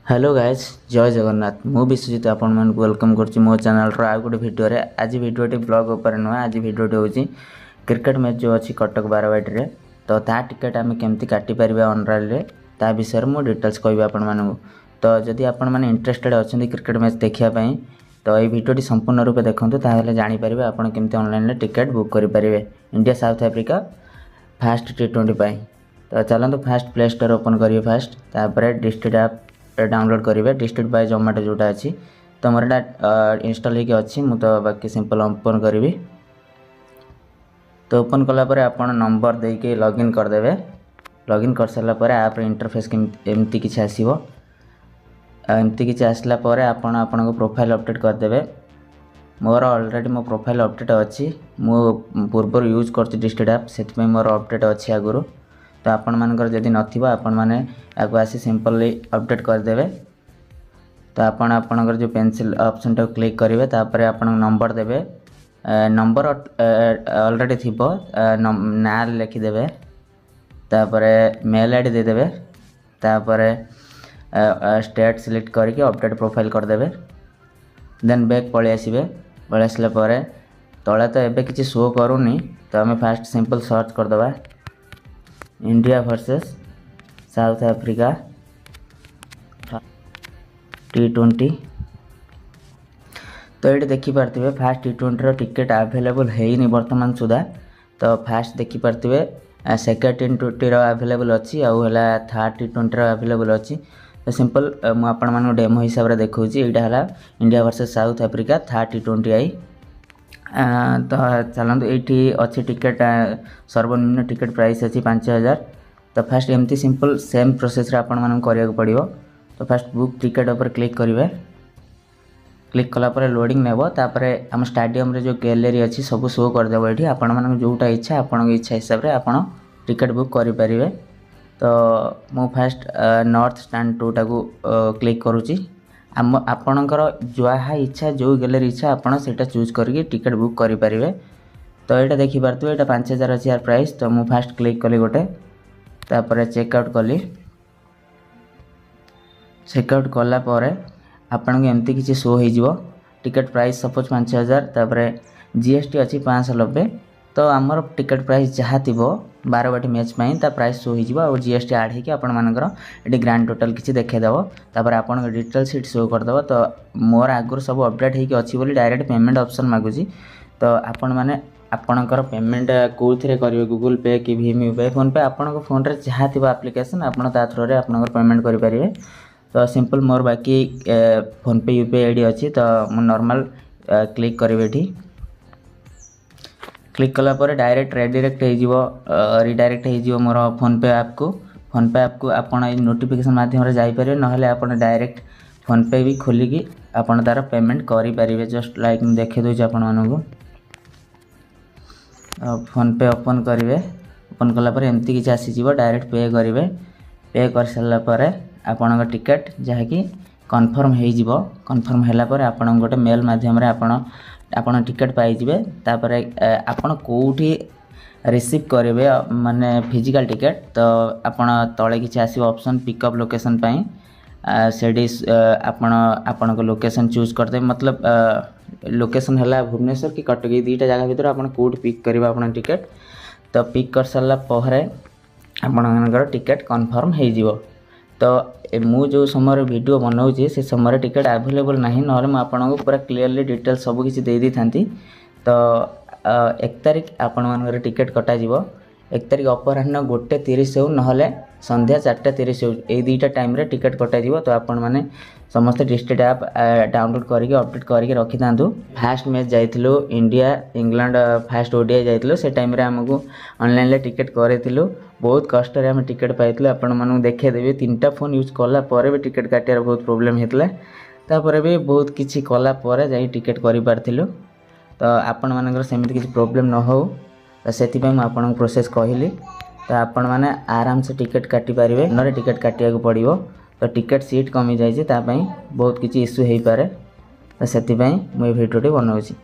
Hello guys जय जगन्नाथ मु विश्वजित आपण मन वेलकम करछि मो चैनल रो आ गुटे वीडियो रे। आज वीडियोटी ब्लॉग ऊपर नुआ। आज वीडियोटी होछि क्रिकेट मैच जो अछि कटक बारवाटी रे, तो ता टिकट आमे केमती काटी परिबा ऑनलाइन रे ता विषय मु डिटेल्स कहबी आपण मानू। तो जदि आपण माने इंटरेस्टेड अछंती क्रिकेट मैच देखिया पई तो ए वीडियोटी संपूर्ण रूप देखंतु, ताहेले जानि परिबे आपण केमती ऑनलाइन रे टिकट बुक करि परिबे इंडिया साउथ अफ्रीका फास्ट टी20 पई। तो चलंतु फास्ट प्ले स्टोर ओपन करिवे फास्ट, तापर डिस्ट्रिक्ट ऐप डाउनलोड करेंगे। डिस्ट्रिक्ट बाय जोमेटो जोटा अच्छी तो मोर इंस्टॉल होगी अच्छी मु तो बाकी सिंपल ओपन करी। तो ओपन कलापर आप नंबर देके लॉगिन करदे। लॉगिन कर सारा पर आप इंटरफेस एमती किसी आसो। एमती किसी आसला आपण प्रोफाइल अपडेट करदे। मोर ऑलरेडी मो प्रोफाइल अपडेट अच्छी, मु पूर्व यूज कर डिस्ट्रिक्ट ऐप से मोर अपडेट अच्छी आगुरी। तो आपण मानकर जदि नथिबो आपण माने आगु आसी सिंपली अपडेट करदेवे। तो आपणकर जो पेंसिल ऑप्शन टा क्लिक करेंगे, तापर आपण नंबर देवे। नंबर ऑलरेडी थिबो ना लिखिदेवे, तापर मेल आईडी देदेवे, तापर स्टेट सिलेक्ट करके अपडेट प्रोफाइल करदेवे। देन बैक पळि आसीबे। पळि आसला परे तळे तो एबे किछि शो करूनी, तो आमे फास्ट सिंपल सर्च करदबा इंडिया वर्सेस साउथ अफ्रीका टी20। तो ये देखिपे फास्ट टी20 रो टिकेट अवेलेबल है बर्तमान सुधा। तो फास्ट देखिपे सेकेंड टी20 रो अवेलेबल अच्छी आउला थर्ड टी20 रो अवेलेबल अच्छी। तो सिंपल मुझे डेमो हिसाब से देखा यहाँ India versus South Africa third टी20 आई। तो चलते ये अच्छी टिकेट सर्वनिम्न टिकेट प्राइस अच्छी 5000। तो फास्ट एमती सिंपल सेम प्रोसेस आपण मानू करिया पड़िबो। तो फास्ट बुक टिकेट ऊपर क्लिक करेंगे। क्लिक कलापर लोडिंग नेब, तापर आम स्टाडियम रे जो गैलरी अच्छी सब शो करदेव। ये आपण मानू जोटा इच्छा आपण इच्छा हिसाब से आपण टिकेट बुक करें। तो मु फास्ट नॉर्थ स्टैंड 2 टाको क्लिक करुच्ची। आपणकर जहाँ इच्छा जो गैलरी इच्छा आपड़ से चूज करके टिकेट बुक करें। तो यहाँ देखिपे यहाँ 5000 अच्छी यार प्राइस। तो मु फास्ट क्लिक कली गोटे, तापर चेकआउट कली। चेकआउट कलापर आपन एमती किसी शो हो टिकेट प्राइस सपोज 5000, तापर जीएसटी अच्छी 590। तो आमर टिकेट प्राइस जहाँ थी बारवाटी मैच पाई ता प्राइस शो हो जीएसटी आड होकर आपण मानकर ये ग्रांड टोटल किसी देखीदेव। तापर आपण डिटेल सीट शो करदेव। तो मोर आगुरी सब अपडेट होगी अच्छी बोली डायरेक्ट पेमेंट ऑप्शन मागुची। तो आपण मैंने आपणकर पेमेंट कौन करेंगे गूगल पे कि भीम यूपीआई फोन पे आपण फोन रे जहाँ थी एप्लिकेशन आपण थ्रू रे आपणकर पेमेंट करेंगे। तो सिंपल मोर बाकी फोन पे यूपीआई आईडी अच्छी। तो मु नॉर्मल क्लिक करेंगे। क्लिक कलापर डायरेक्ट रिडायरेक्ट रिडायरेक्ट हो मोर फोन पे ऐप को आपन नोटिफिकेशन माध्यम रे जाई परिबे, नहले आपन डायरेक्ट फोन पे भी खोलिकी आपन तार पेमेंट करि परिबे। जस्ट लाइक देखे दोछ आपन मानू फोन पे ओपन करेंगे। ओपन कलापर एमती किसी आसीज डायरेक्ट पे करेंगे। पे कर सारा पर आपण टिकेट जहाँकि कन्फर्म हो कन्फर्म है आपण गोटे मेल माध्यम आपण टिकेट पाइबे। तापर आपण कोठी रिसीव करेंगे माने फिजिकल टिकेट। तो आपण तले किसी आसो ऑप्शन पिकअप लोकेशन पाई सेडी आपण को लोकेशन चूज करदे। मतलब लोकेशन है भुवनेश्वर कि कटक दुईटा जगह भर आप कौट पिक करेंगे आप टिकेट। तो पिक कर सारा पर टिकेट कन्फर्म हो। तो मु जो समय वीडियो बनाऊँगी से समय टिकेट अवेलेबल नहीं, ना आपको पूरा क्लीयरली डिटेल सब किसी दे दी था। तो 1 तारिख आपण मान टिकेट कटाଯିव। 1 तारिख अपराह्न 1:30 हो ना संध्या 4:30 हो, ये दुईटा टाइम रे टिकेट कटाଯିव। तो आपण मैंने समस्त डिस्ट्रिक्ट ऐप डाउनलोड करके अपडेट करके रखी था। फास्ट मैच जाइलु इंडिया इंग्लैंड फास्ट ओडीआई जाइलु, से टाइम रे हमको ऑनलाइन टिकेट करेलु। बहुत कष्ट रे हम टिकेट पाइलु। आपण मानू देखेदेवी 3टा फोन यूज कला भी टिकेट काटियार बहुत प्रोब्लेम होता। तापर भी बहुत किसी कला जाई टिकेट करि पारथिलु। तो आपण मानकर सेमिति किसी प्रोब्लेम न हो, तो से आपन प्रोसेस कहली। तो आपण मैंने आराम से टिकेट काटी पारे न टिकेट काटिया पड़ो। तो टिकेट सीट कमी जाए बहुत किसी इश्यू हो पारे। तो से मुझे भिडियोटी बनाऊँगी।